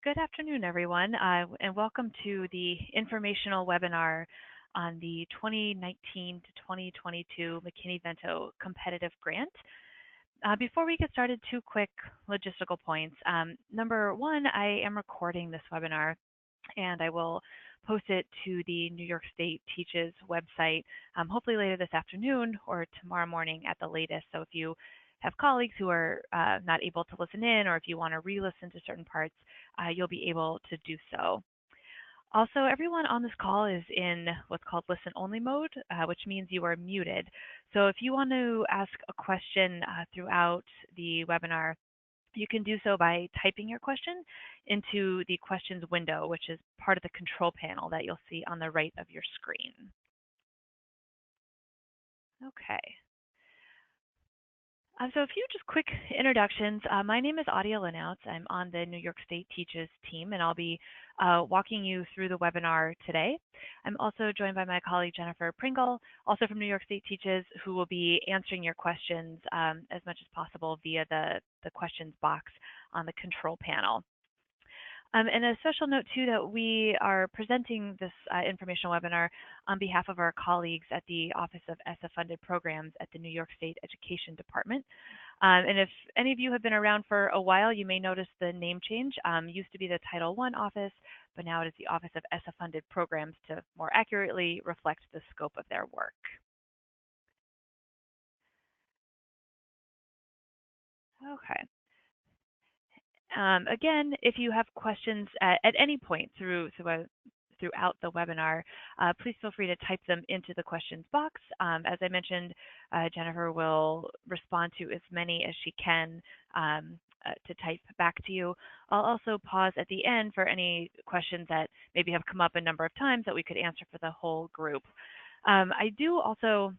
Good afternoon, everyone, and welcome to the informational webinar on the 2019 to 2022 McKinney Vento competitive grant. Before we get started, two quick logistical points. Number one, I am recording this webinar, and I will post it to the New York State Teaches website, hopefully later this afternoon or tomorrow morning at the latest. So if you have colleagues who are not able to listen in, or if you want to re-listen to certain parts, you'll be able to do so. Also, everyone on this call is in what's called listen-only mode, which means you are muted. So if you want to ask a question throughout the webinar, you can do so by typing your question into the questions window, which is part of the control panel that you'll see on the right of your screen. Okay. So a few just quick introductions. My name is Adia Linouts. I'm on the New York State Teaches team, and I'll be walking you through the webinar today. I'm also joined by my colleague Jennifer Pringle, also from New York State Teaches, who will be answering your questions as much as possible via the questions box on the control panel. And a special note, too, that we are presenting this informational webinar on behalf of our colleagues at the Office of ESSA-funded Programs at the New York State Education Department. And if any of you have been around for a while, you may notice the name change. Used to be the Title I office, but now it is the Office of ESSA-funded Programs to more accurately reflect the scope of their work. Okay. Again, if you have questions at any point throughout the webinar, please feel free to type them into the questions box. As I mentioned, Jennifer will respond to as many as she can to type back to you. I'll also pause at the end for any questions that maybe have come up a number of times that we could answer for the whole group. I do also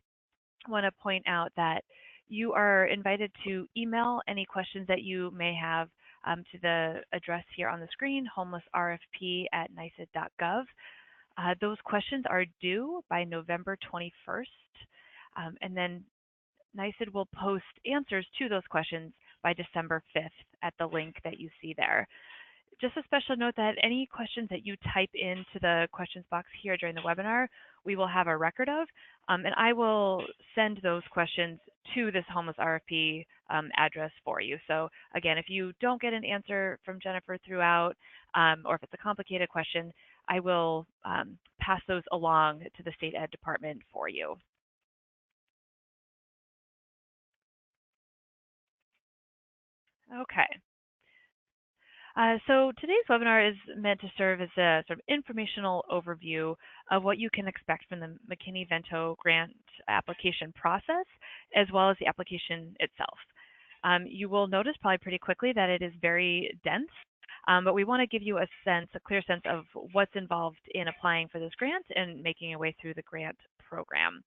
want to point out that you are invited to email any questions that you may have to the address here on the screen, homelessrfp@niced.gov. Those questions are due by November 21st, and then NICED will post answers to those questions by December 5th at the link that you see there. Just a special note that any questions that you type into the questions box here during the webinar, we will have a record of, and I will send those questions to this Homeless RFP address for you. So again, if you don't get an answer from Jennifer throughout, or if it's a complicated question, I will pass those along to the State Ed Department for you. Okay. So today's webinar is meant to serve as a sort of informational overview of what you can expect from the McKinney Vento grant application process, as well as the application itself. You will notice probably pretty quickly that it is very dense, but we want to give you a clear sense of what's involved in applying for this grant and making your way through the grant program.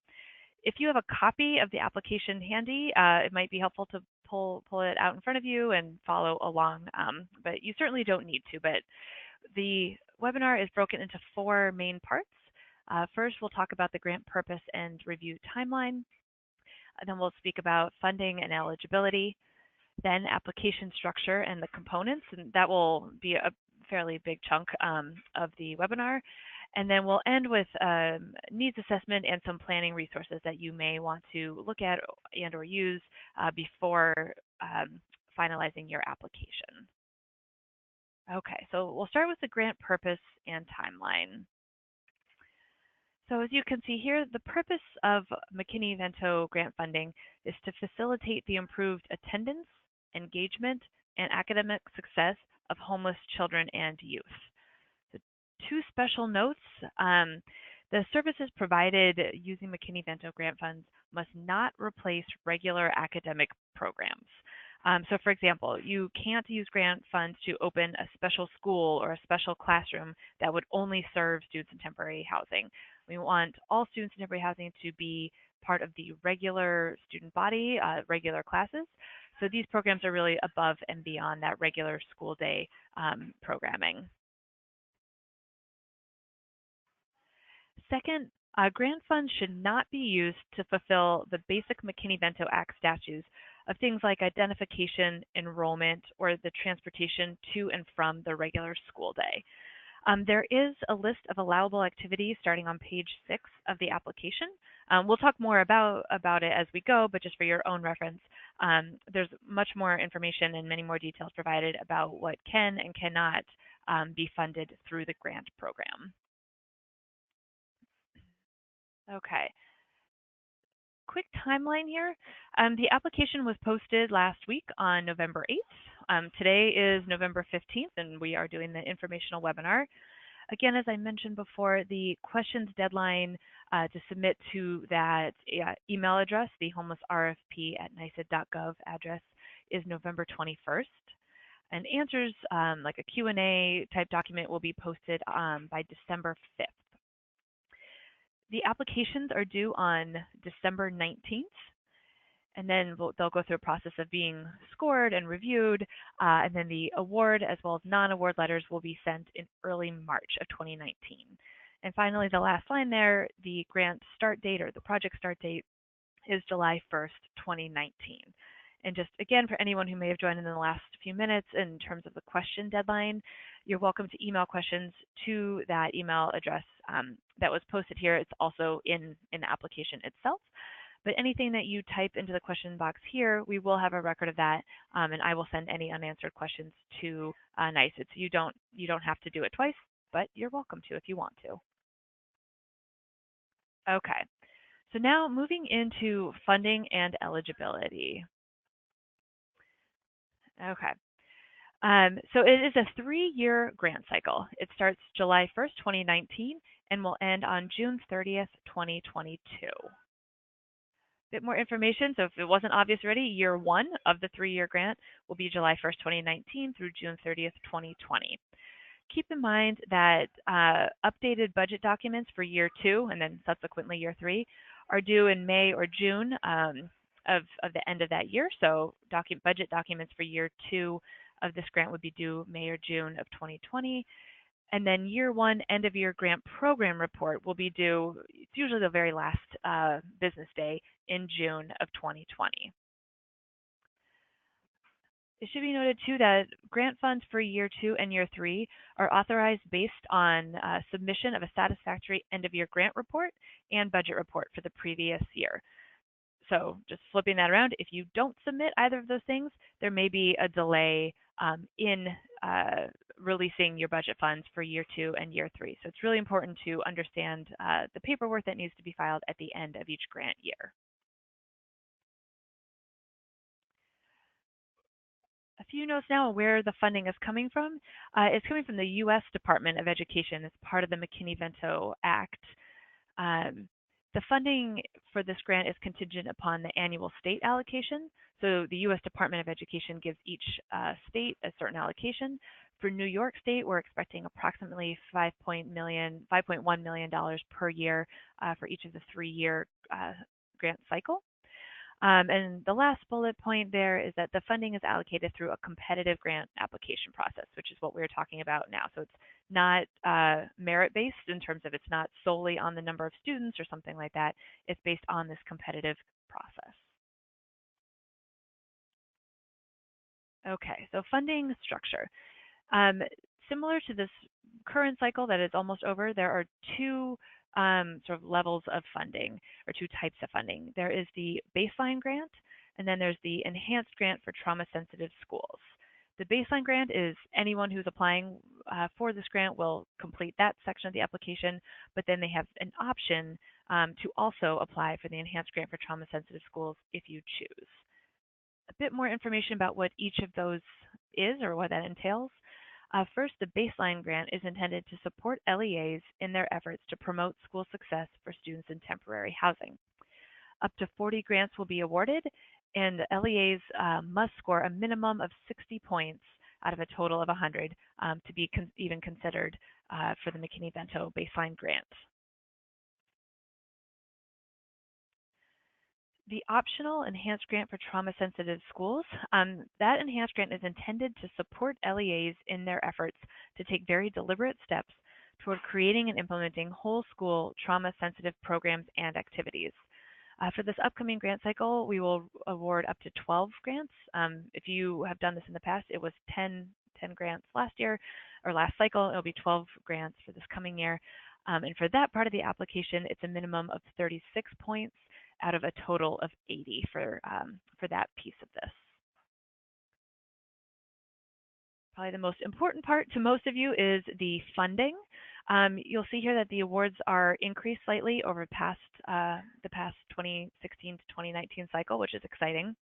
If you have a copy of the application handy, it might be helpful to pull it out in front of you and follow along, but you certainly don't need to. But the webinar is broken into four main parts. First, we'll talk about the grant purpose and review timeline. Then we'll speak about funding and eligibility, then application structure and the components, and that will be a fairly big chunk of the webinar. And then we'll end with needs assessment and some planning resources that you may want to look at and or use before finalizing your application. Okay, so we'll start with the grant purpose and timeline. So as you can see here, the purpose of McKinney Vento grant funding is to facilitate the improved attendance, engagement, and academic success of homeless children and youth. Two special notes. The services provided using McKinney Vento grant funds must not replace regular academic programs. So for example, you can't use grant funds to open a special school or a special classroom that would only serve students in temporary housing. We want all students in temporary housing to be part of the regular student body, regular classes. So these programs are really above and beyond that regular school day programming. Second, Grant funds should not be used to fulfill the basic McKinney Vento Act statutes of things like identification, enrollment, or the transportation to and from the regular school day. There is a list of allowable activities starting on page 6 of the application. We'll talk more about it as we go, but just for your own reference, there's much more information and many more details provided about what can and cannot be funded through the grant program. Okay. Quick timeline here. The application was posted last week on November 8th. Today is November 15th, and we are doing the informational webinar. Again, as I mentioned before, the questions deadline to submit to that email address, the homeless RFP at NYSED.gov address, is November 21st. And answers, like a Q&A type document, will be posted by December 5th. The applications are due on December 19th, and then they'll go through a process of being scored and reviewed, and then the award as well as non-award letters will be sent in early March of 2019. And finally, the last line there, the grant start date or the project start date is July 1st, 2019. And just again, for anyone who may have joined in the last few minutes in terms of the question deadline, you're welcome to email questions to that email address that was posted here. It's also in the application itself. But anything that you type into the question box here, we will have a record of that, and I will send any unanswered questions to NYSED. So you don't have to do it twice, but you're welcome to if you want to. Okay, so now moving into funding and eligibility. Okay. So it is a 3-year grant cycle. It starts July 1st, 2019, and will end on June 30th, 2022. Bit more information. So if it wasn't obvious already, year 1 of the 3-year grant will be July 1st, 2019 through June 30th, 2020. Keep in mind that updated budget documents for year 2 and then subsequently year 3 are due in May or June of the end of that year. So budget documents for year 2 of this grant would be due May or June of 2020. And then year 1 end of year grant program report will be due, it's usually the very last business day in June of 2020. It should be noted too that grant funds for year 2 and year 3 are authorized based on submission of a satisfactory end of year grant report and budget report for the previous year. So just flipping that around, if you don't submit either of those things, there may be a delay in releasing your budget funds for year 2 and year 3. So it's really important to understand the paperwork that needs to be filed at the end of each grant year. A few notes now on where the funding is coming from. It's coming from the U.S. Department of Education as part of the McKinney Vento Act. The funding for this grant is contingent upon the annual state allocation. So the U.S. Department of Education gives each state a certain allocation. For New York State, we're expecting approximately $5.1 million per year for each of the 3-year grant cycle. And the last bullet point there is that the funding is allocated through a competitive grant application process, which is what we're talking about now. So it's not merit-based in terms of it's not solely on the number of students or something like that. It's based on this competitive process. Okay, so funding structure. Similar to this current cycle that is almost over, there are 2 sort of levels of funding, or 2 types of funding. There is the baseline grant, and then there's the enhanced grant for trauma-sensitive schools. The baseline grant is anyone who's applying for this grant will complete that section of the application, but then they have an option to also apply for the enhanced grant for trauma-sensitive schools if you choose. A bit more information about what each of those is or what that entails. First, the baseline grant is intended to support LEAs in their efforts to promote school success for students in temporary housing. Up to 40 grants will be awarded, and LEAs must score a minimum of 60 points out of a total of 100 to be even considered for the McKinney Vento baseline grant. The optional enhanced grant for trauma-sensitive schools, that enhanced grant is intended to support LEAs in their efforts to take very deliberate steps toward creating and implementing whole school trauma-sensitive programs and activities. For this upcoming grant cycle, we will award up to 12 grants. If you have done this in the past, it was 10 grants last year or last cycle. It'll be 12 grants for this coming year. And for that part of the application, it's a minimum of 36 points out of a total of 80 for that piece of this. Probably the most important part to most of you is the funding. You'll see here that the awards are increased slightly over the past 2016 to 2019 cycle, which is exciting.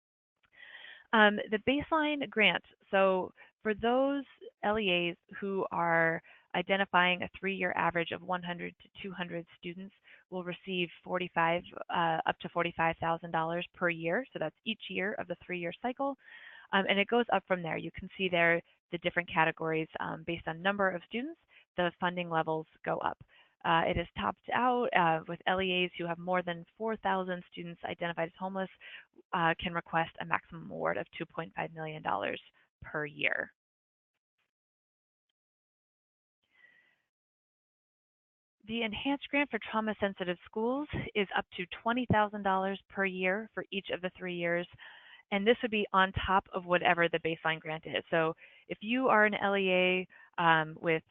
The baseline grant, so for those LEAs who are identifying a 3-year average of 100 to 200 students, will receive up to $45,000 per year. So that's each year of the 3-year cycle. And it goes up from there. You can see there the different categories based on number of students, the funding levels go up. It is topped out with LEAs who have more than 4,000 students identified as homeless can request a maximum award of $2.5 million per year. The enhanced grant for trauma-sensitive schools is up to $20,000 per year for each of the 3 years. And this would be on top of whatever the baseline grant is. So if you are an LEA with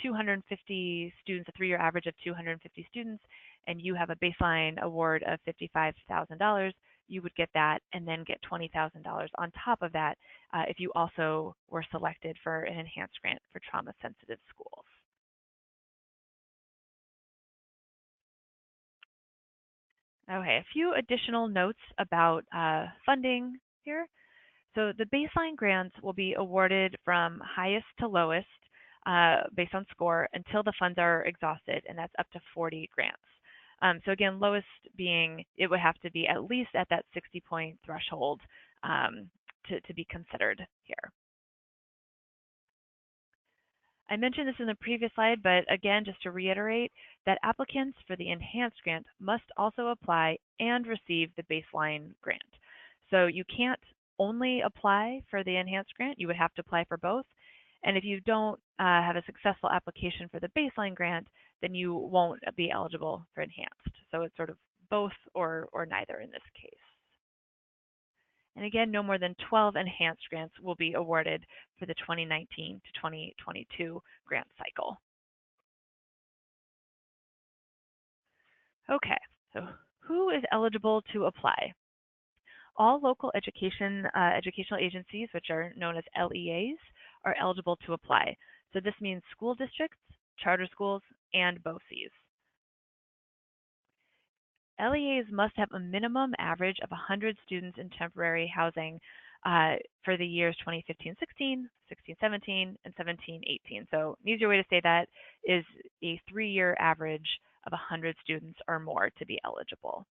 250 students, a 3-year average of 250 students, and you have a baseline award of $55,000, you would get that and then get $20,000 on top of that if you also were selected for an enhanced grant for trauma-sensitive schools. Okay, a few additional notes about funding here. So the baseline grants will be awarded from highest to lowest based on score until the funds are exhausted, and that's up to 40 grants. So again, lowest being it would have to be at least at that 60-point threshold to be considered here. I mentioned this in the previous slide, but again, just to reiterate, that applicants for the enhanced grant must also apply and receive the baseline grant. So you can't only apply for the enhanced grant, you would have to apply for both. And if you don't have a successful application for the baseline grant, then you won't be eligible for enhanced. So it's sort of both or neither in this case. And again, no more than 12 enhanced grants will be awarded for the 2019 to 2022 grant cycle. Okay, so who is eligible to apply? All local educational agencies, which are known as LEAs, are eligible to apply. So this means school districts, charter schools, and BOCES. LEAs must have a minimum average of 100 students in temporary housing for the years 2015-16, 16-17, and 17-18. So an easier way to say that is a 3-year average of 100 students or more to be eligible.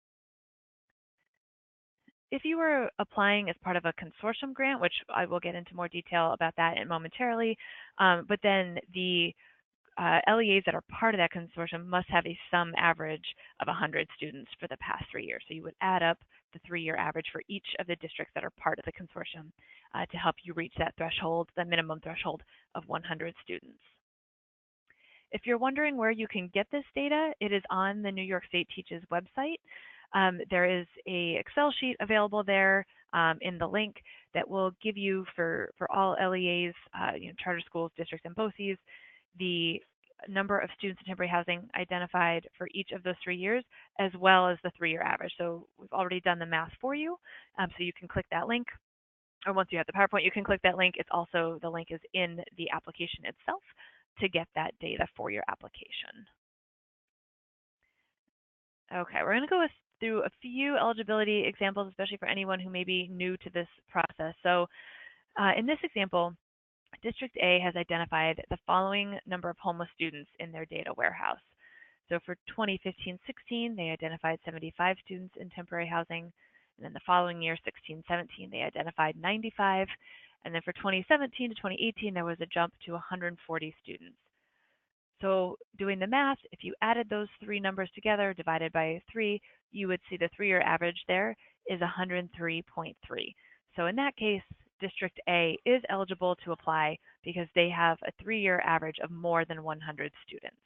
If you were applying as part of a consortium grant, which I will get into more detail about that momentarily, but then the LEAs that are part of that consortium must have a sum average of 100 students for the past 3 years. So you would add up the 3-year average for each of the districts that are part of the consortium to help you reach that threshold, the minimum threshold of 100 students. If you're wondering where you can get this data, it is on the New York State Teaches website. There is an Excel sheet available there in the link that will give you for all LEAs, charter schools, districts, and BOCES, the number of students in temporary housing identified for each of those 3 years, as well as the 3-year average. So we've already done the math for you, so you can click that link. Or once you have the PowerPoint, you can click that link. It's also, the link is in the application itself to get that data for your application. Okay, we're going to go through a few eligibility examples, especially for anyone who may be new to this process. So in this example, District A has identified the following number of homeless students in their data warehouse. So for 2015-16, they identified 75 students in temporary housing. And then the following year, 16-17, they identified 95. And then for 2017 to 2018, there was a jump to 140 students. So doing the math, if you added those 3 numbers together, divided by 3, you would see the 3-year average there is 103.3. So in that case, District A is eligible to apply because they have a 3-year average of more than 100 students.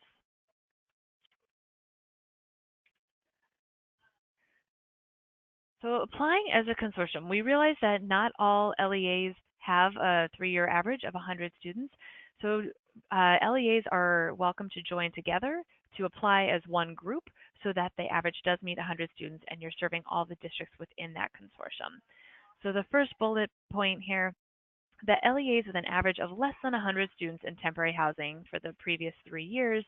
So applying as a consortium, we realize that not all LEAs have a 3-year average of 100 students. So LEAs are welcome to join together to apply as one group so that the average does meet 100 students and you're serving all the districts within that consortium. So the first bullet point here, the LEAs with an average of less than 100 students in temporary housing for the previous 3 years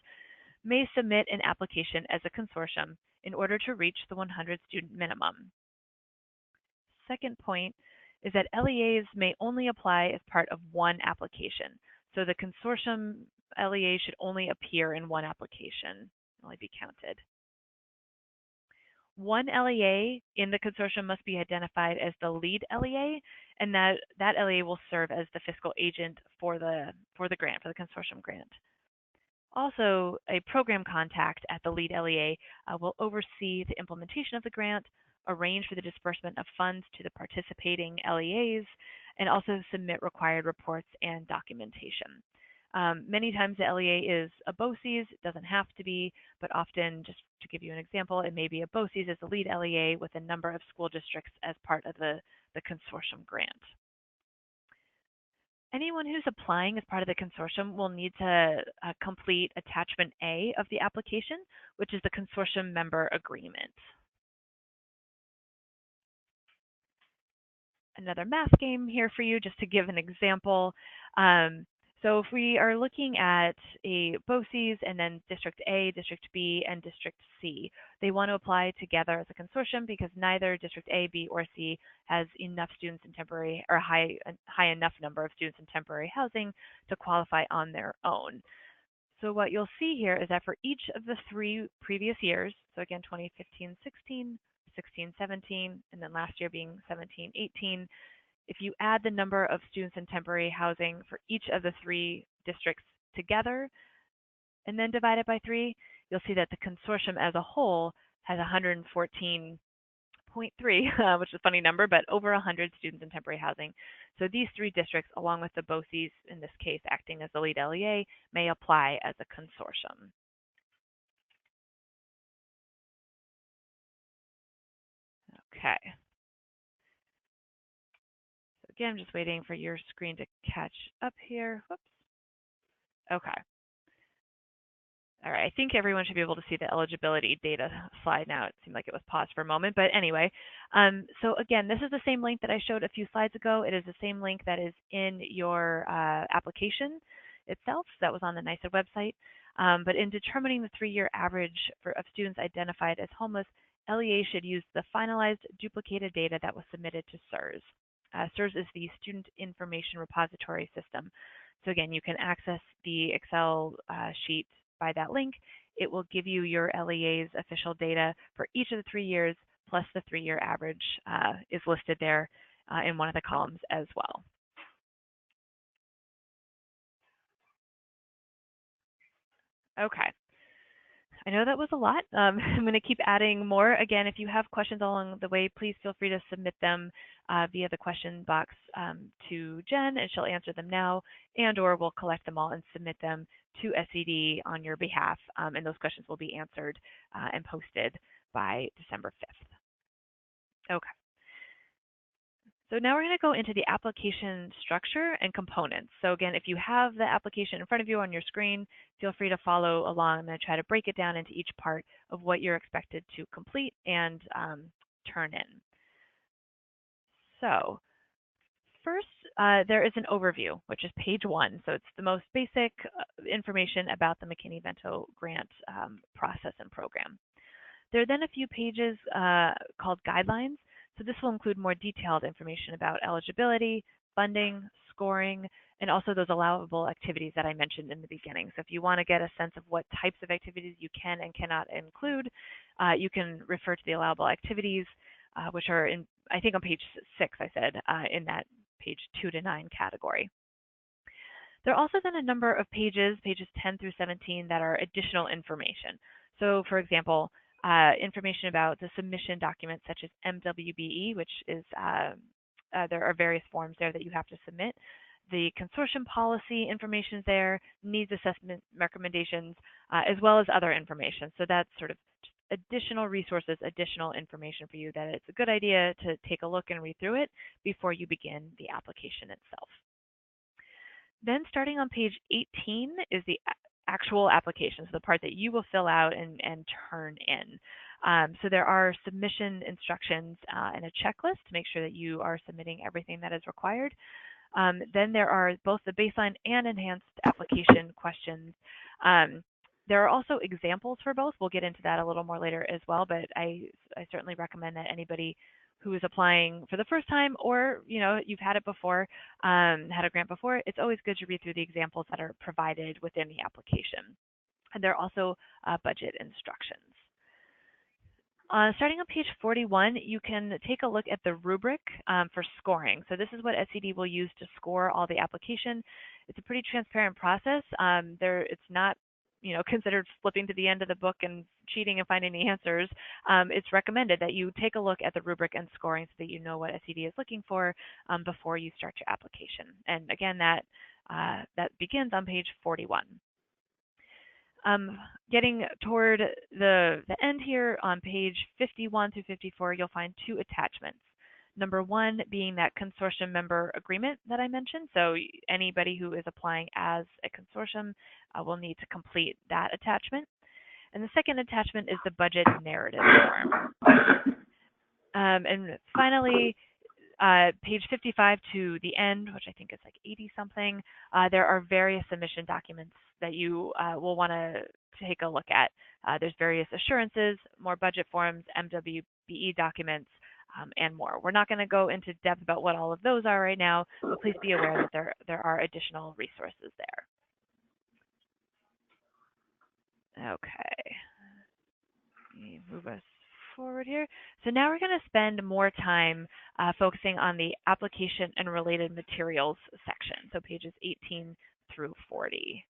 may submit an application as a consortium in order to reach the 100 student minimum. Second point is that LEAs may only apply as part of one application. So the consortium LEA should only appear in one application, only be counted. One LEA in the consortium must be identified as the lead LEA, and that LEA will serve as the fiscal agent for the grant, for the consortium grant. Also, a program contact at the lead LEA will oversee the implementation of the grant, arrange for the disbursement of funds to the participating LEAs, and also submit required reports and documentation. Many times the LEA is a BOCES, it doesn't have to be, but often, just to give you an example, it may be a BOCES as the lead LEA with a number of school districts as part of the consortium grant. Anyone who's applying as part of the consortium will need to complete Attachment A of the application, which is the consortium member agreement. Another math game here for you, just to give an example. So if we are looking at a BOCES and then District A, District B, and District C, they want to apply together as a consortium because neither District A, B, or C has enough students in temporary or high enough number of students in temporary housing to qualify on their own. So what you'll see here is that for each of the 3 previous years, so again 2015-16, 16-17, and then last year being 17-18, if you add the number of students in temporary housing for each of the 3 districts together and then divide it by 3, you'll see that the consortium as a whole has 114.3, which is a funny number, but over 100 students in temporary housing. So these 3 districts, along with the BOCES, in this case acting as the lead LEA, may apply as a consortium. Okay. Again, I'm just waiting for your screen to catch up here. Whoops. Okay. All right, I think everyone should be able to see the eligibility data slide now. It seemed like it was paused for a moment, but anyway. So again, this is the same link that I showed a few slides ago. It is the same link that is in your application itself. That was on the NYSERD website. But in determining the 3-year average of students identified as homeless, LEA should use the finalized duplicated data that was submitted to SIRS. SIRS is the Student Information Repository System. So again, you can access the Excel sheet by that link. It will give you your LEA's official data for each of the 3 years, plus the 3-year average is listed there in one of the columns as well. Okay. I know that was a lot. I'm going to keep adding more. Again, if you have questions along the way, please feel free to submit them via the question box to Jen, and she'll answer them now, and or we'll collect them all and submit them to SED on your behalf, and those questions will be answered and posted by December 5th. Okay. So now we're going to go into the application structure and components. So again, if you have the application in front of you on your screen, feel free to follow along. I'm going to try to break it down into each part of what you're expected to complete and turn in. So first, there is an overview, which is page 1. So it's the most basic information about the McKinney Vento grant process and program. There are then a few pages called guidelines. So this will include more detailed information about eligibility, funding, scoring, and also those allowable activities that I mentioned in the beginning. So if you want to get a sense of what types of activities you can and cannot include, you can refer to the allowable activities, which are in, I think on page 6, I said, in that page 2 to 9 category. There are also then a number of pages 10 through 17, that are additional information. So for example, information about the submission documents such as MWBE, which is there are various forms there that you have to submit. The consortium policy information is there, needs assessment recommendations, as well as other information. So that's sort of additional resources, additional information for you that it's a good idea to take a look and read through it before you begin the application itself. Then starting on page 18 is the actual application, so the part that you will fill out and turn in. So there are submission instructions and a checklist to make sure that you are submitting everything that is required. Then there are both the baseline and enhanced application questions. There are also examples for both. We'll get into that a little more later as well, but I certainly recommend that anybody who is applying for the first time, or you've had it before, had a grant before, it's always good to read through the examples that are provided within the application. And there are also budget instructions. Starting on page 41, you can take a look at the rubric for scoring. So this is what SED will use to score all the application. It's a pretty transparent process. It's not considered flipping to the end of the book and cheating and finding the answers. It's recommended that you take a look at the rubric and scoring so that you know what SED is looking for before you start your application. And again, that begins on page 41. Getting toward the end here on page 51 through 54, you'll find two attachments. Number one being that consortium member agreement that I mentioned. So anybody who is applying as a consortium will need to complete that attachment. And the second attachment is the budget narrative form. And finally, page 55 to the end, which I think is like 80-something, there are various submission documents that you will want to take a look at. There's various assurances, more budget forms, MWBE documents, and more. We're not going to go into depth about what all of those are right now, but please be aware that there are additional resources there. Okay. Let me move us forward here. So now we're going to spend more time focusing on the application and related materials section, so pages 18 through 40.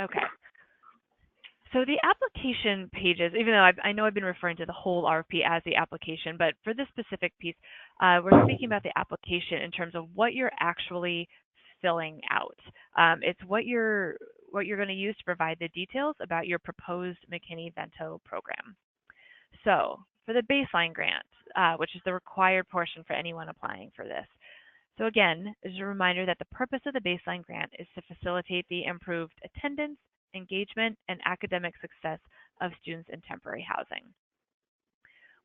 Okay. So the application pages, even though I know I've been referring to the whole RFP as the application, but for this specific piece, we're speaking about the application in terms of what you're actually filling out. It's what you're going to use to provide the details about your proposed McKinney Vento program. So for the baseline grant, which is the required portion for anyone applying for this. So again, as a reminder that the purpose of the baseline grant is to facilitate the improved attendance, engagement, and academic success of students in temporary housing.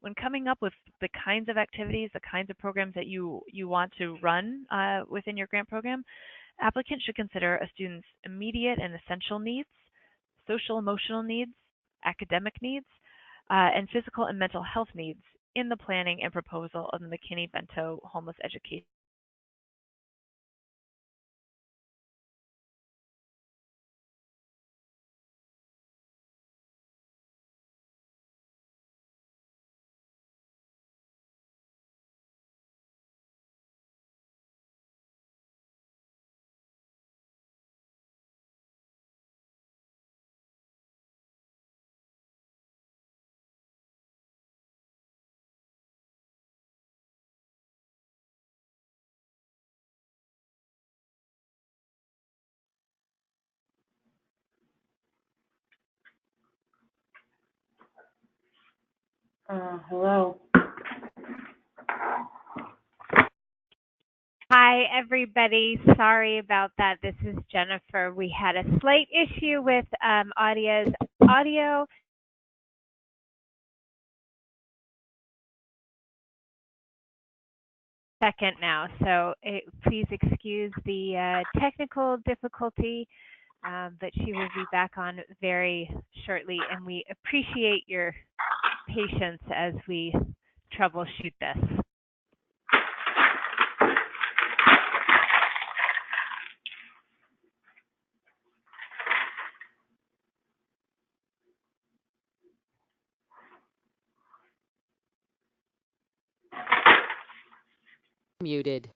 When coming up with the kinds of activities, the kinds of programs that you want to run within your grant program, applicants should consider a student's immediate and essential needs, social emotional needs, academic needs, and physical and mental health needs in the planning and proposal of the McKinney Vento homeless education. Hello. Hi, everybody. Sorry about that. This is Jennifer. We had a slight issue with audio. Second now, so please excuse the technical difficulty, but she will be back on very shortly, and we appreciate your patience as we troubleshoot this. Muted.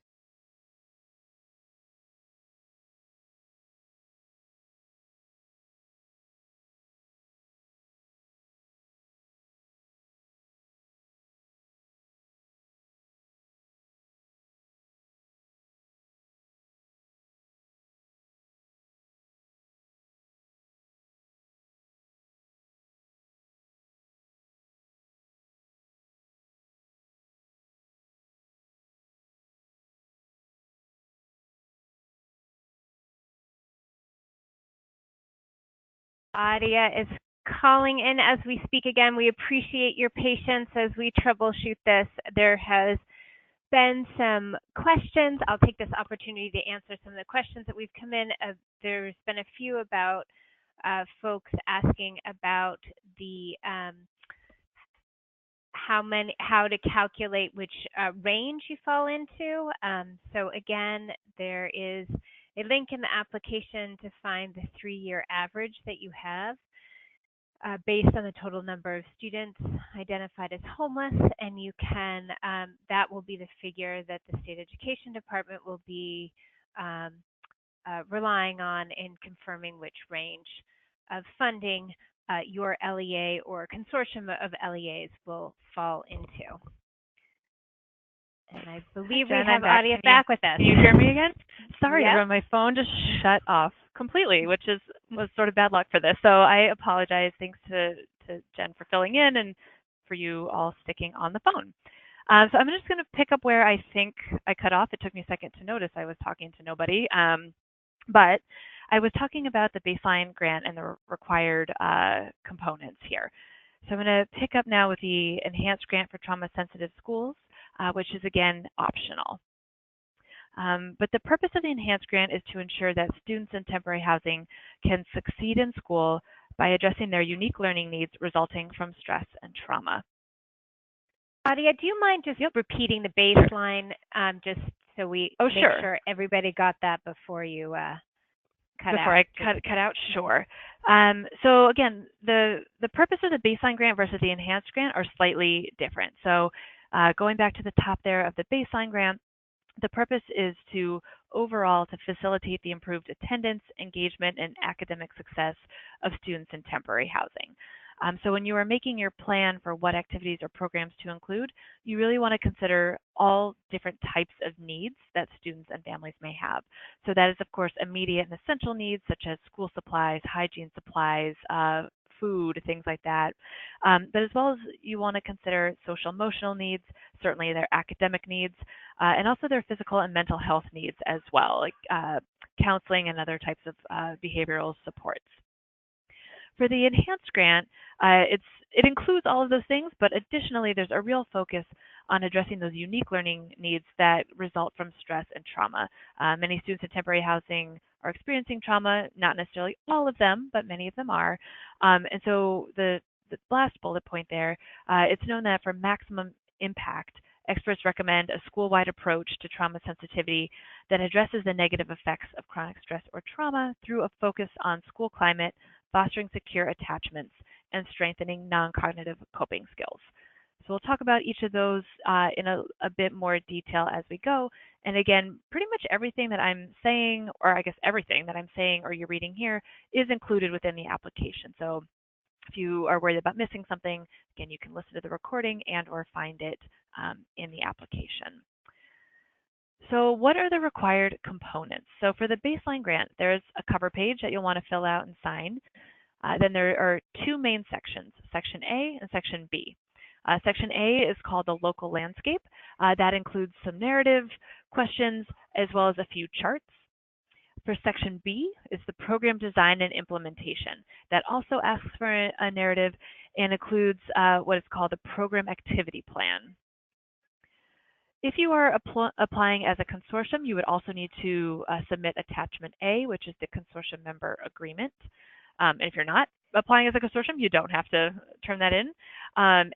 Adia is calling in as we speak again. We appreciate your patience as we troubleshoot this. There has been some questions. I'll take this opportunity to answer some of the questions that we've come in. There's been a few about folks asking about the how to calculate which range you fall into. So again, there is a link in the application to find the 3-year average that you have based on the total number of students identified as homeless, and you can, that will be the figure that the State Education Department will be relying on in confirming which range of funding your LEA or consortium of LEAs will fall into. And I believe Jen, we have Adia back with us. Can you hear me again? Sorry, Yep. everyone, my phone just shut off completely, which was sort of bad luck for this. So I apologize. Thanks to Jen for filling in and for you all sticking on the phone. So I'm just going to pick up where I think I cut off. It took me a second to notice I was talking to nobody. But I was talking about the baseline grant and the required components here. So I'm going to pick up now with the enhanced grant for trauma-sensitive schools, which is, again, optional. But the purpose of the enhanced grant is to ensure that students in temporary housing can succeed in school by addressing their unique learning needs resulting from stress and trauma. Adia, do you mind just repeating the baseline just so we make sure everybody got that before you cut out? Before I cut out? Sure. So again, the purpose of the baseline grant versus the enhanced grant are slightly different. So going back to the top there of the baseline grant, the purpose is to overall to facilitate the improved attendance, engagement, and academic success of students in temporary housing. So when you are making your plan for what activities or programs to include, you really want to consider all different types of needs that students and families may have. So that is, of course, immediate and essential needs such as school supplies, hygiene supplies, food, things like that. But as well as you want to consider social emotional needs, certainly their academic needs, and also their physical and mental health needs as well, like counseling and other types of behavioral supports. For the enhanced grant, it includes all of those things, but additionally, there's a real focus on addressing those unique learning needs that result from stress and trauma. Many students in temporary housing are experiencing trauma, not necessarily all of them, but many of them are. And so the last bullet point there, it's known that for maximum impact, experts recommend a school-wide approach to trauma sensitivity that addresses the negative effects of chronic stress or trauma through a focus on school climate, fostering secure attachments, and strengthening non-cognitive coping skills. So we'll talk about each of those in a bit more detail as we go. And again, pretty much everything that I'm saying, or I guess everything that I'm saying or you're reading here, is included within the application. So if you are worried about missing something, again, you can listen to the recording and or find it in the application. So what are the required components? So for the baseline grant, there's a cover page that you'll want to fill out and sign. Then there are two main sections, Section A and Section B. Section A is called the local landscape. That includes some narrative questions as well as a few charts. For Section B is the program design and implementation. That also asks for a narrative and includes what is called a program activity plan. If you are applying as a consortium, you would also need to submit Attachment A, which is the consortium member agreement. And if you're not applying as a consortium, you don't have to turn that in.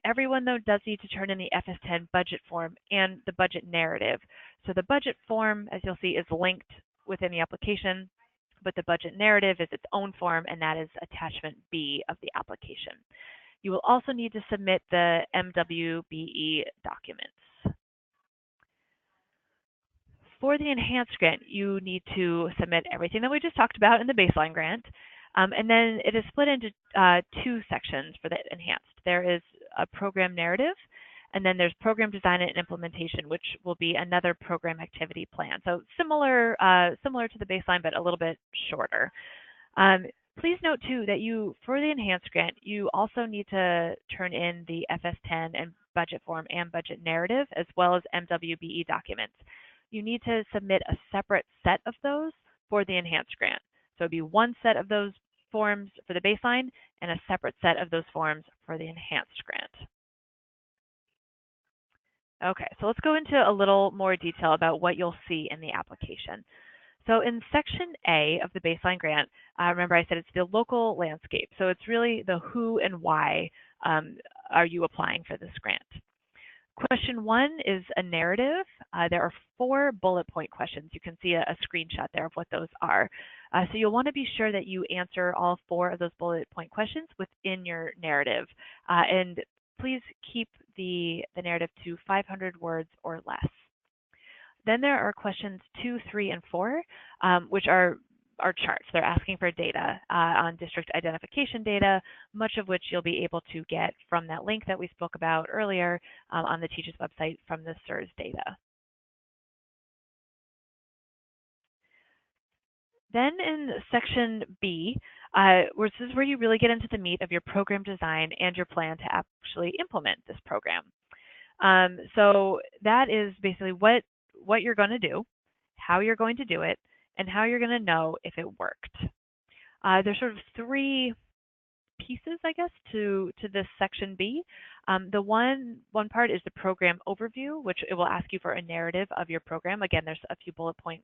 Everyone, though, does need to turn in the FS10 budget form and the budget narrative. So the budget form, as you'll see, is linked within the application, but the budget narrative is its own form, and that is Attachment B of the application. You will also need to submit the MWBE documents. For the enhanced grant, you need to submit everything that we just talked about in the baseline grant. And then it is split into two sections for the enhanced. There is a program narrative, and then there's program design and implementation, which will be another program activity plan. So similar to the baseline, but a little bit shorter. Please note, too, that for the enhanced grant, you also need to turn in the FS10 and budget form and budget narrative, as well as MWBE documents. You need to submit a separate set of those for the enhanced grant. So it'd be one set of those forms for the baseline and a separate set of those forms for the enhanced grant. Okay, so let's go into a little more detail about what you'll see in the application. So in Section A of the baseline grant, remember I said it's the local landscape. So it's really the who and why are you applying for this grant. Question 1 is a narrative. There are 4 bullet point questions. You can see a screenshot there of what those are. So you'll want to be sure that you answer all 4 of those bullet point questions within your narrative. And please keep the narrative to 500 words or less. Then there are questions 2, 3, and 4, which are charts. They're asking for data on district identification data, much of which you'll be able to get from that link that we spoke about earlier on the teacher's website from the SIRS data. Then in Section B, this is where you really get into the meat of your program design and your plan to actually implement this program. So that is basically what you're going to do, how you're going to do it, and how you're going to know if it worked. There's sort of 3 pieces, I guess, to this Section B. The one part is the program overview, which it will ask you for a narrative of your program. Again, there's a few bullet point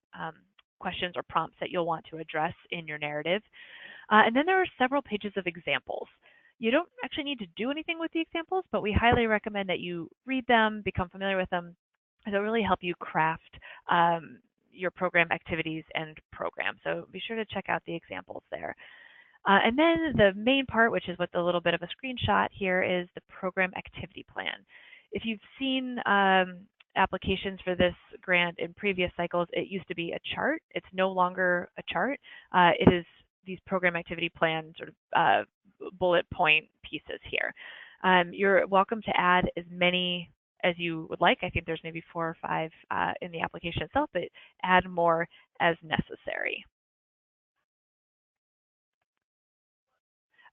questions or prompts that you'll want to address in your narrative. And then there are several pages of examples. You don't actually need to do anything with the examples, but we highly recommend that you read them, become familiar with them. It'll really help you craft your program activities and program. So be sure to check out the examples there. And then the main part, which is with a little bit of a screenshot here, is the program activity plan. If you've seen applications for this grant in previous cycles, it used to be a chart. It's no longer a chart. It is these program activity plan sort of bullet point pieces here. You're welcome to add as many as you would like. I think there's maybe 4 or 5 in the application itself, but add more as necessary.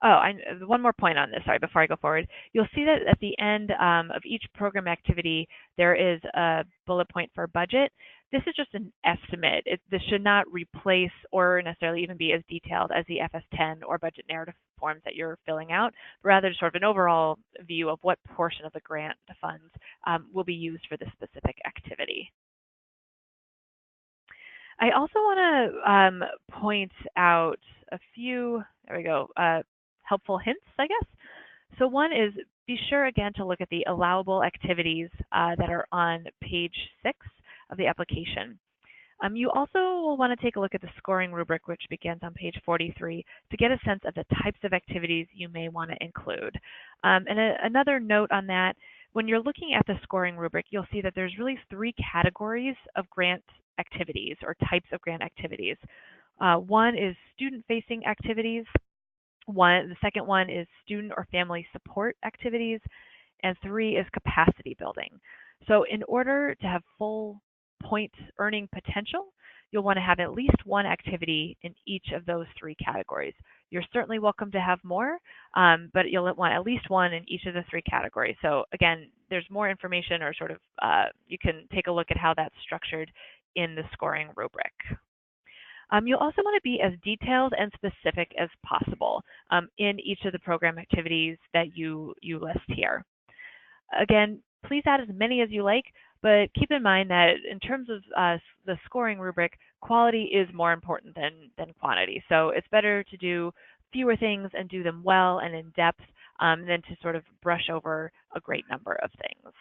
Oh, one more point on this, sorry, before I go forward. You'll see that at the end of each program activity, there is a bullet point for budget. This is just an estimate. This should not replace or necessarily even be as detailed as the FS10 or budget narrative forms that you're filling out, but rather sort of an overall view of what portion of the grant funds will be used for this specific activity. I also want to point out a few, there we go, helpful hints, I guess. So one is be sure again to look at the allowable activities that are on page 6 of the application. You also will want to take a look at the scoring rubric, which begins on page 43, to get a sense of the types of activities you may want to include. And another note on that, when you're looking at the scoring rubric, you'll see that there's really 3 categories of grant activities or types of grant activities. One is student-facing activities. The second one is student or family support activities, and 3 is capacity building. So in order to have full point earning potential, you'll want to have at least 1 activity in each of those 3 categories. You're certainly welcome to have more, but you'll want at least 1 in each of the 3 categories. So again, there's more information or sort of you can take a look at how that's structured in the scoring rubric. You'll also want to be as detailed and specific as possible in each of the program activities that you list here. Again, please add as many as you like, but keep in mind that in terms of the scoring rubric, quality is more important than quantity. So it's better to do fewer things and do them well and in depth than to sort of brush over a great number of things.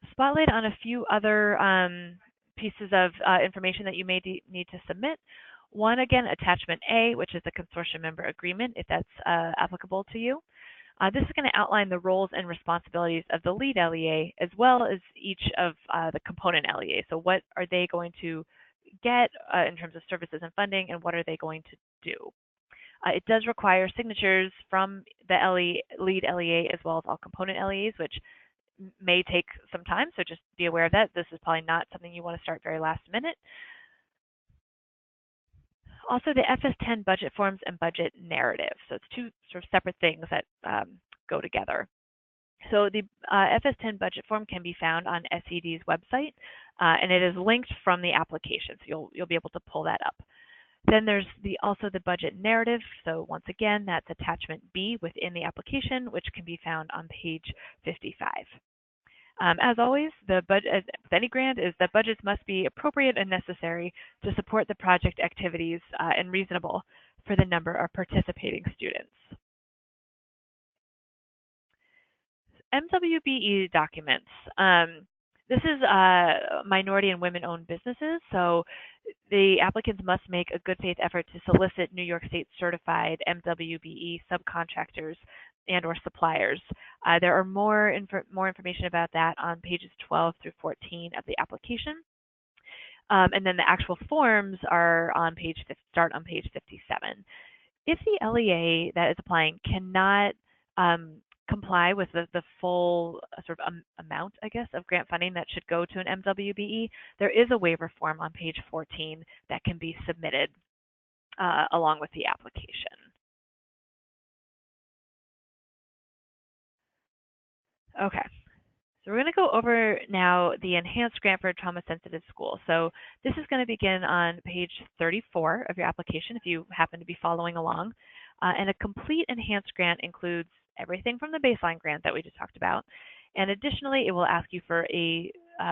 Spotlight on a few other pieces of information that you may need to submit. One, again, attachment A, which is the consortium member agreement, if that's applicable to you. This is going to outline the roles and responsibilities of the lead LEA as well as each of the component LEA. So what are they going to get in terms of services and funding, and what are they going to do? It does require signatures from the lead LEA as well as all component LEAs, which may take some time, so just be aware of that. This is probably not something you want to start very last minute. Also, the FS10 budget forms and budget narrative. So it's 2 sort of separate things that go together. So the FS10 budget form can be found on SED's website, and it is linked from the application, so you'll be able to pull that up. Then there's also the budget narrative. So once again, that's attachment B within the application, which can be found on page 55. As always, the budget with any grant is that budgets must be appropriate and necessary to support the project activities and reasonable for the number of participating students. MWBE documents. This is minority and women-owned businesses, so the applicants must make a good faith effort to solicit New York State certified MWBE subcontractors and or suppliers. There are more information about that on pages 12 through 14 of the application. And then the actual forms are on start on page 57. If the LEA that is applying cannot comply with the full sort of amount, I guess, of grant funding that should go to an MWBE, there is a waiver form on page 14 that can be submitted along with the application. Okay, so we're going to go over now the enhanced grant for a trauma-sensitive school. So this is going to begin on page 34 of your application if you happen to be following along. And a complete enhanced grant includes everything from the baseline grant that we just talked about. And additionally, it will ask you for a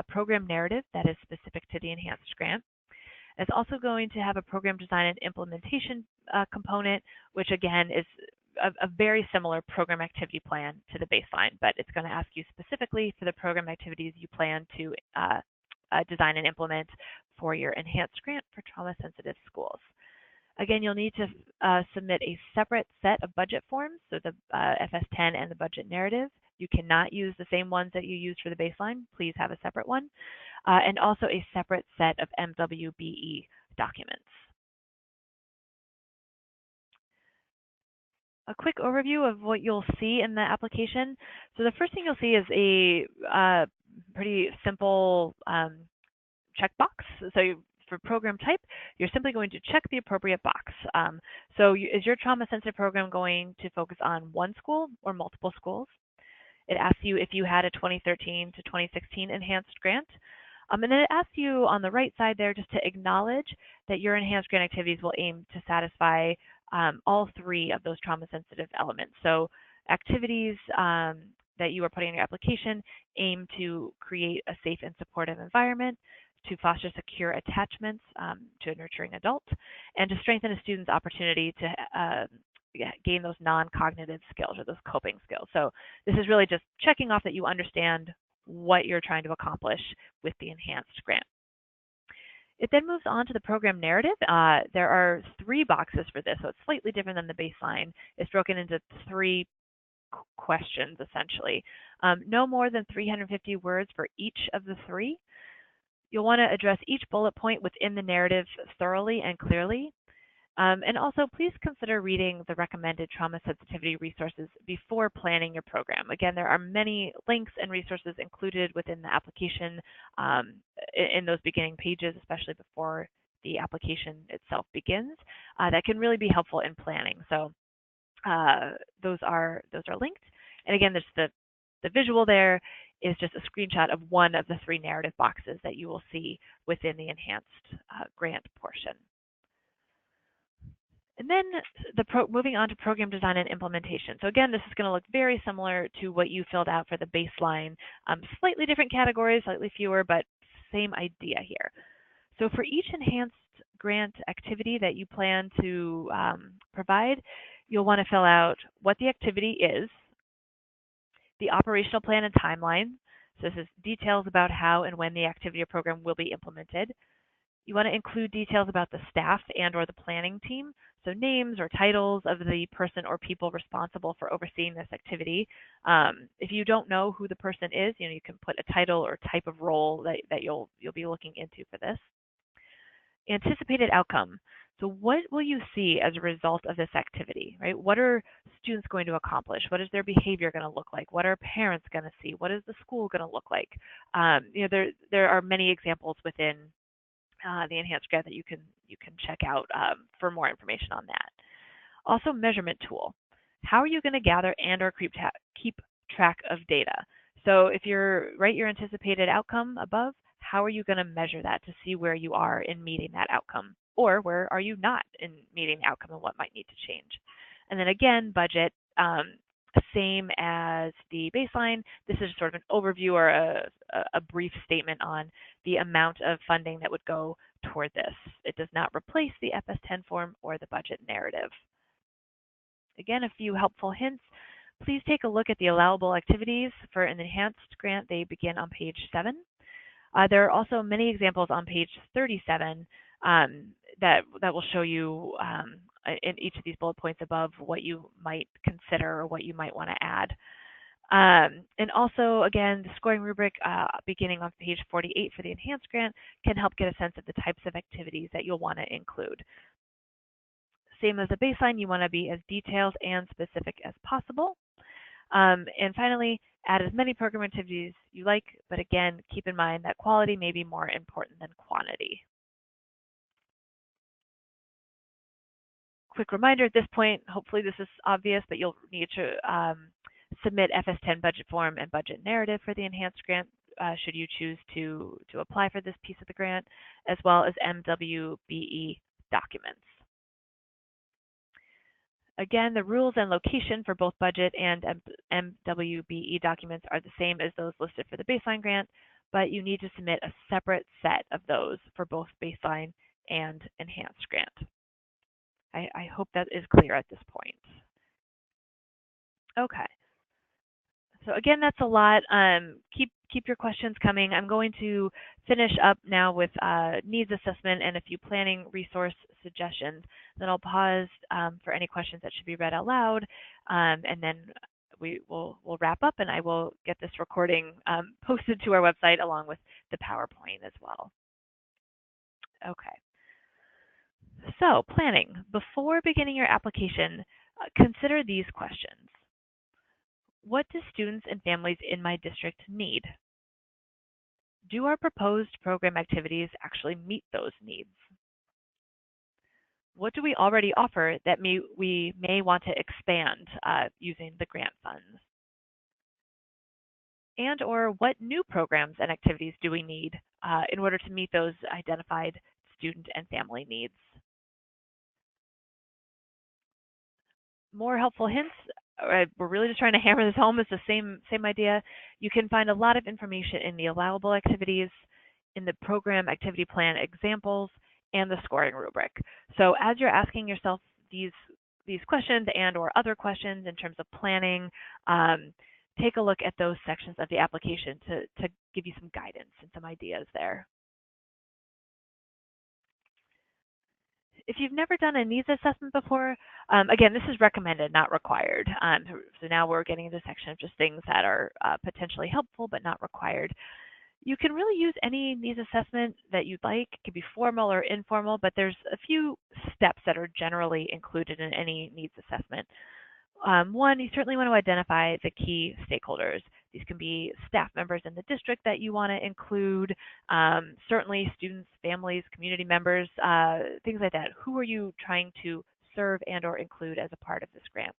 program narrative that is specific to the enhanced grant. It's also going to have a program design and implementation component, which again is a very similar program activity plan to the baseline, but it's going to ask you specifically for the program activities you plan to design and implement for your enhanced grant for trauma-sensitive schools. Again, you'll need to submit a separate set of budget forms, so the FS10 and the budget narrative. You cannot use the same ones that you used for the baseline. Please have a separate one. And also a separate set of MWBE documents. A quick overview of what you'll see in the application. So the first thing you'll see is a pretty simple checkbox. So for program type, you're simply going to check the appropriate box. Is your trauma-sensitive program going to focus on one school or multiple schools? It asks you if you had a 2013 to 2016 enhanced grant. And then it asks you on the right side there just to acknowledge that your enhanced grant activities will aim to satisfy all three of those trauma-sensitive elements. So activities that you are putting in your application aim to create a safe and supportive environment, to foster secure attachments to a nurturing adult, and to strengthen a student's opportunity to gain those non-cognitive skills or those coping skills. So this is really just checking off that you understand what you're trying to accomplish with the enhanced grant. It then moves on to the program narrative. There are 3 boxes for this, so it's slightly different than the baseline. It's broken into 3 questions, essentially. No more than 350 words for each of the 3. You'll want to address each bullet point within the narrative thoroughly and clearly. And also, please consider reading the recommended trauma sensitivity resources before planning your program. Again, there are many links and resources included within the application in those beginning pages, especially before the application itself begins, that can really be helpful in planning. So those are linked. And again, there's the visual there is just a screenshot of one of the 3 narrative boxes that you will see within the enhanced grant portion. And then moving on to program design and implementation. So again, this is going to look very similar to what you filled out for the baseline. Slightly different categories, slightly fewer, but same idea here. So for each enhanced grant activity that you plan to provide, you'll want to fill out what the activity is, the operational plan and timeline. So this is details about how and when the activity or program will be implemented. You want to include details about the staff and or the planning team, so names or titles of the person or people responsible for overseeing this activity. If you don't know who the person is, you can put a title or type of role that you'll be looking into for this. Anticipated outcome. So what will you see as a result of this activity, right? What are students going to accomplish? What is their behavior going to look like? What are parents going to see? What is the school going to look like? There are many examples within the enhanced grant that you can check out for more information on that. Also, measurement tool. How are you going to gather and or keep track of data? So if you're your anticipated outcome above, how are you going to measure that to see where you are in meeting that outcome or where are you not in meeting the outcome and what might need to change. And then again, budget, same as the baseline. This is sort of an overview or a brief statement on the amount of funding that would go toward this. It does not replace the FS10 form or the budget narrative. Again, a few helpful hints. Please take a look at the allowable activities for an enhanced grant. They begin on page 7. There are also many examples on page 37 that will show you in each of these bullet points above what you might consider or what you might want to add. And also, again, the scoring rubric beginning on page 48 for the enhanced grant can help get a sense of the types of activities that you'll want to include. Same as the baseline, you want to be as detailed and specific as possible. And finally, add as many program activities you like, but again, keep in mind that quality may be more important than quantity. Quick reminder at this point, hopefully this is obvious, but you'll need to submit FS10 budget form and budget narrative for the enhanced grant should you choose to apply for this piece of the grant, as well as MWBE documents. Again, the rules and location for both budget and MWBE documents are the same as those listed for the baseline grant, but you need to submit a separate set of those for both baseline and enhanced grant. I hope that is clear at this point. Okay. So again, that's a lot. Keep your questions coming. I'm going to finish up now with needs assessment and a few planning resource suggestions. Then I'll pause for any questions that should be read out loud, and then we'll wrap up, and I will get this recording posted to our website along with the PowerPoint as well. Okay. So planning. Before beginning your application, consider these questions. What do students and families in my district need? Do our proposed program activities actually meet those needs? What do we already offer that we may want to expand using the grant funds? And or what new programs and activities do we need in order to meet those identified student and family needs? More helpful hints. We're really just trying to hammer this home. It's the same idea. You can find a lot of information in the allowable activities, in the program activity plan examples, and the scoring rubric. So as you're asking yourself these questions and or other questions in terms of planning, take a look at those sections of the application to give you some guidance and some ideas there. If you've never done a needs assessment before, again, this is recommended, not required. So now we're getting into a section of just things that are potentially helpful but not required. You can really use any needs assessment that you'd like. It can be formal or informal, but there's a few steps that are generally included in any needs assessment. One, you certainly want to identify the key stakeholders. These can be staff members in the district that you want to include, certainly students, families, community members, things like that. Who are you trying to serve and or include as a part of this grant?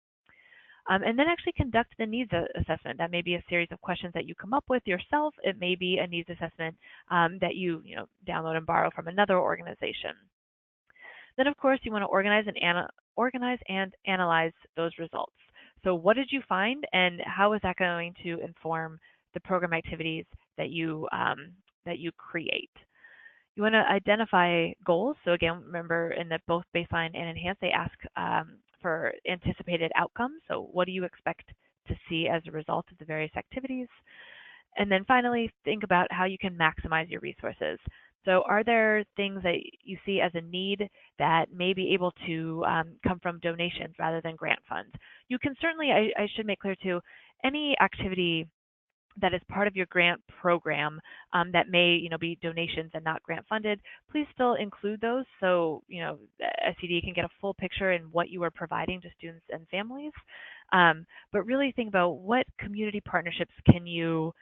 And then actually conduct the needs assessment. That may be a series of questions that you come up with yourself. It may be a needs assessment that you download and borrow from another organization. Then, of course, you want to organize and analyze those results. So what did you find, and how is that going to inform the program activities that you create? You want to identify goals. So again, remember in the both baseline and enhanced, they ask for anticipated outcomes. So what do you expect to see as a result of the various activities? And then finally, think about how you can maximize your resources. So are there things that you see as a need that may be able to come from donations rather than grant funds? You can certainly, I should make clear too, any activity that is part of your grant program that may be donations and not grant funded, please still include those so SED can get a full picture in what you are providing to students and families. But really think about what community partnerships can you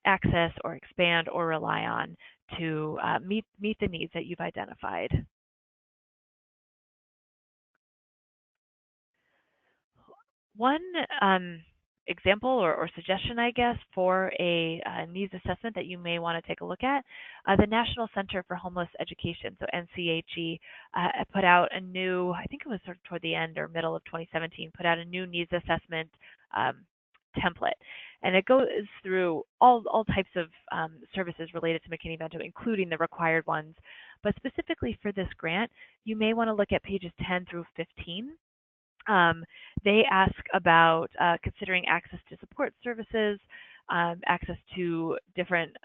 access or expand or rely on to meet the needs that you've identified. One example or suggestion, I guess, for a needs assessment that you may want to take a look at, the National Center for Homeless Education, so NCHE, put out a new, I think it was sort of toward the end or middle of 2017, put out a new needs assessment template. And it goes through all types of services related to McKinney Vento, including the required ones. But specifically for this grant, you may want to look at pages 10 through 15. They ask about considering access to support services, access to different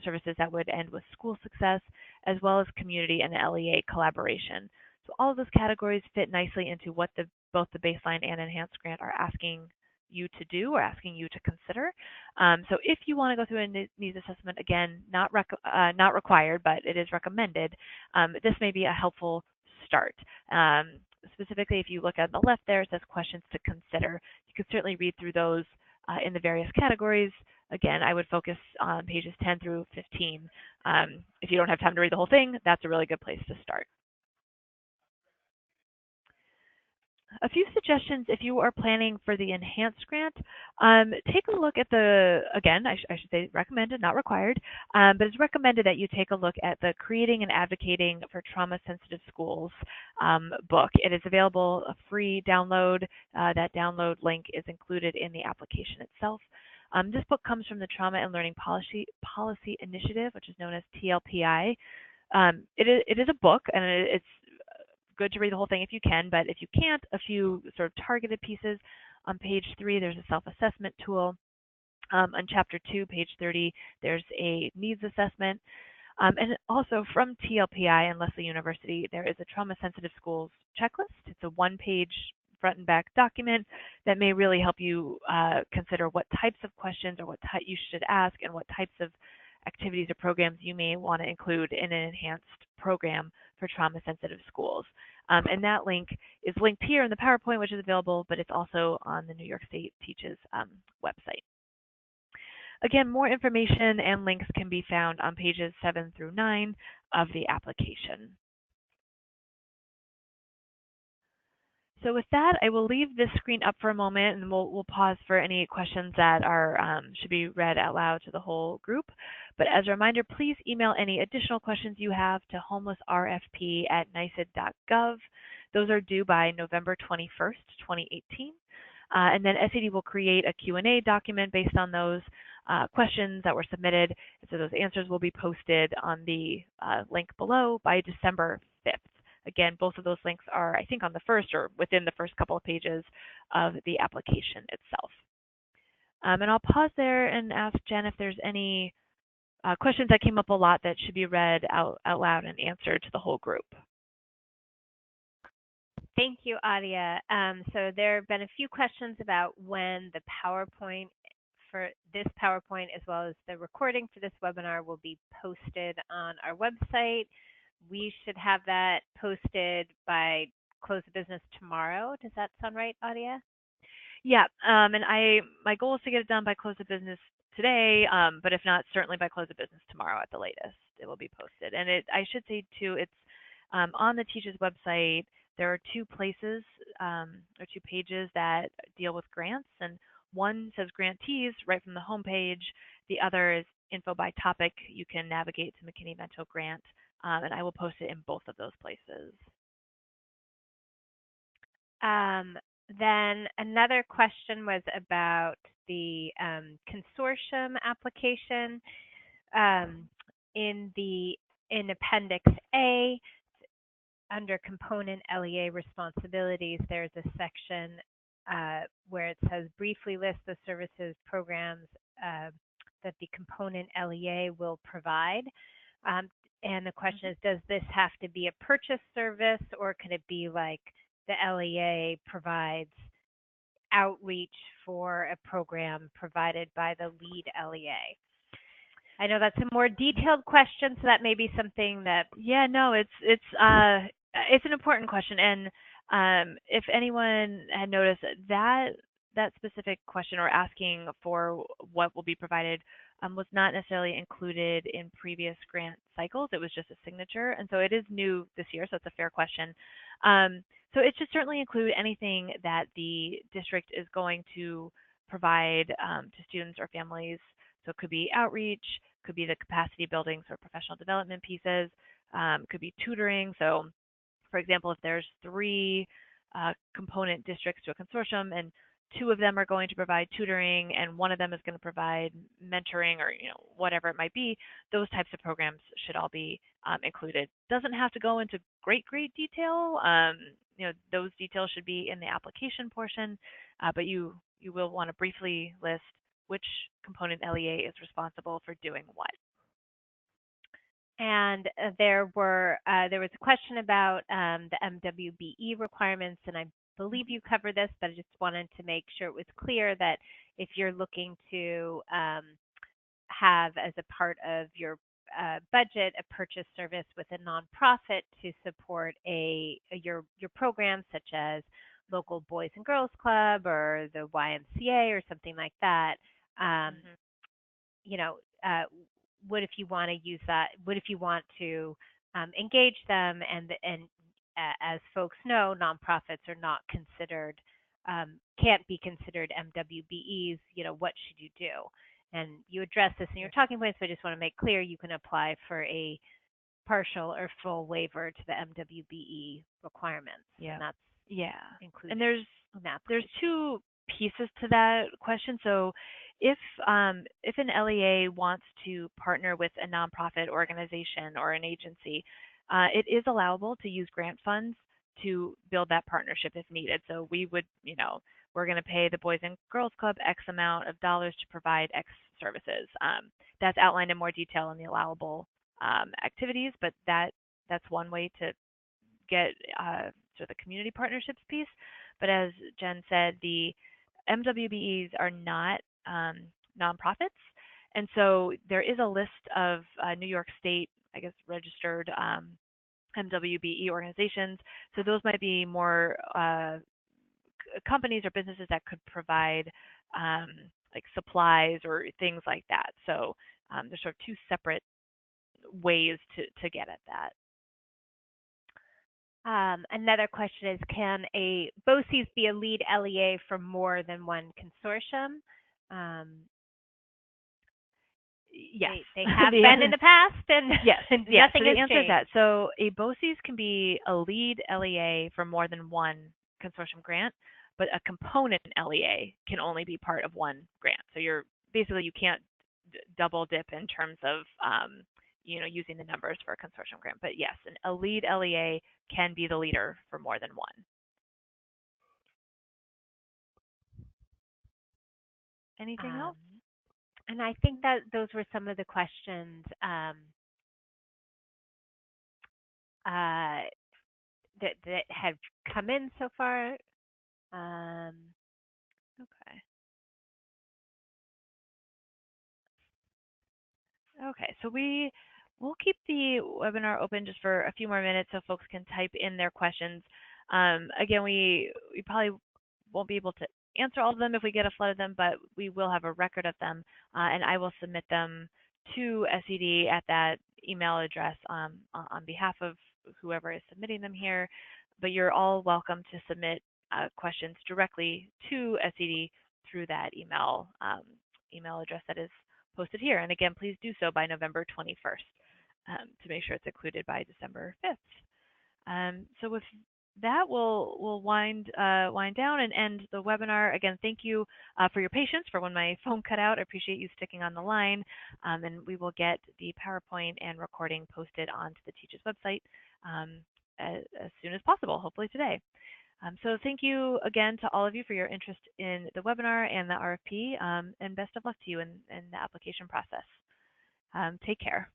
services that would end with school success, as well as community and LEA collaboration. So all of those categories fit nicely into what both the baseline and enhanced grant are asking you to do or asking you to consider. So if you want to go through a needs assessment, again, not required, but it is recommended, this may be a helpful start. Specifically, if you look at the left there, it says questions to consider. You can certainly read through those in the various categories. Again, I would focus on pages 10 through 15. If you don't have time to read the whole thing, that's a really good place to start. A few suggestions if you are planning for the enhanced grant. Take a look at again, I should say recommended, not required, but it's recommended that you take a look at the Creating and Advocating for Trauma-Sensitive Schools book. It is available, a free download. That download link is included in the application itself. This book comes from the Trauma and Learning Policy Initiative, which is known as TLPI. It is a book, and it's good to read the whole thing if you can, but if you can't, a few sort of targeted pieces. On page 3, there's a self-assessment tool. On chapter 2, page 30, there's a needs assessment. And also from TLPI and Lesley University, there is a trauma-sensitive schools checklist. It's a one-page front and back document that may really help you consider what types of questions or what you should ask and what types of activities or programs you may want to include in an enhanced program for trauma-sensitive schools. And that link is linked here in the PowerPoint, which is available, but it's also on the New York State Teaches website. Again, more information and links can be found on pages 7 through 9 of the application. So with that, I will leave this screen up for a moment, and we'll pause for any questions that should be read out loud to the whole group. But as a reminder, please email any additional questions you have to homelessrfp@nisid.gov. Those are due by November 21st, 2018. And then SED will create a Q&A document based on those questions that were submitted. So those answers will be posted on the link below by December 5th. Again, both of those links are, I think, on the first or within the first couple of pages of the application itself. And I'll pause there and ask Jen if there's any questions that came up a lot that should be read out loud and answered to the whole group. Thank you, Adia. So there have been a few questions about when the PowerPoint for this PowerPoint as well as the recording for this webinar will be posted on our website. We should have that posted by close of business tomorrow. Does that sound right, Adia? Yeah, and my goal is to get it done by close of business today, but if not, certainly by close of business tomorrow at the latest, it will be posted. And I should say too, it's on the Teaches website. There are 2 places or 2 pages that deal with grants, and one says grantees right from the homepage. The other is info by topic. You can navigate to McKinney Vento grant, and I will post it in both of those places. Then another question was about the consortium application. In Appendix A, under Component LEA Responsibilities, there's a section where it says briefly list the services programs that the Component LEA will provide. And the question is, does this have to be a purchase service, or could it be like the LEA provides outreach for a program provided by the lead LEA? I know that's a more detailed question, so that may be something that... Yeah, no, it's an important question, and if anyone had noticed that specific question or asking for what will be provided was not necessarily included in previous grant cycles. It was just a signature, and so it is new this year, so it's a fair question. So it should certainly include anything that the district is going to provide to students or families. So it could be outreach, could be the capacity building, so professional development pieces, could be tutoring. So for example, if there's three component districts to a consortium and two of them are going to provide tutoring and one of them is going to provide mentoring or whatever it might be, those types of programs should all be included. Doesn't have to go into great detail. Those details should be in the application portion, but you will want to briefly list which component LEA is responsible for doing what. And there was a question about the MWBE requirements, and I believe you covered this, but I just wanted to make sure it was clear that if you're looking to have as a part of your budget a purchase service with a nonprofit to support your programs such as local Boys and Girls Club or the YMCA or something like that, what if you want to use that? What if you want to engage them? And as folks know, nonprofits are not considered, can't be considered MWBEs. What should you do? And you address this in your talking points, but I just want to make clear you can apply for a partial or full waiver to the MWBE requirements. Yeah. And that's included. And there's two pieces to that question. So if an LEA wants to partner with a nonprofit organization or an agency, it is allowable to use grant funds to build that partnership if needed. So we would, we're going to pay the Boys and Girls Club X amount of dollars to provide X services. That's outlined in more detail in the allowable activities, but that's one way to get sort of the community partnerships piece. But as Jen said, the MWBEs are not nonprofits, and so there is a list of New York State, I guess, registered MWBE organizations. So those might be more companies or businesses that could provide like supplies or things like that. So there's sort of two separate ways to get at that. Another question is, can a BOCES be a lead LEA for more than one consortium? Yes. They have been in the past, and yes, nothing so has the answer changed. is that. So a BOCES can be a lead LEA for more than one consortium grant, but a component LEA can only be part of one grant. So you can't double dip in terms of using the numbers for a consortium grant. But yes, a lead LEA can be the leader for more than one. Anything else? And I think that those were some of the questions that have come in so far. Okay, so we'll keep the webinar open just for a few more minutes so folks can type in their questions. Again, we probably won't be able to answer all of them if we get a flood of them, but we will have a record of them, and I will submit them to SED at that email address on behalf of whoever is submitting them here. But you're all welcome to submit questions directly to SED through that email address that is posted here. And again, please do so by November 21st to make sure it's included by December 5th. So with that, we'll wind down and end the webinar. Again, thank you for your patience for when my phone cut out. I appreciate you sticking on the line. And we will get the PowerPoint and recording posted onto the Teach's website as soon as possible, hopefully today. So thank you again to all of you for your interest in the webinar and the RFP, and best of luck to you in the application process. Take care.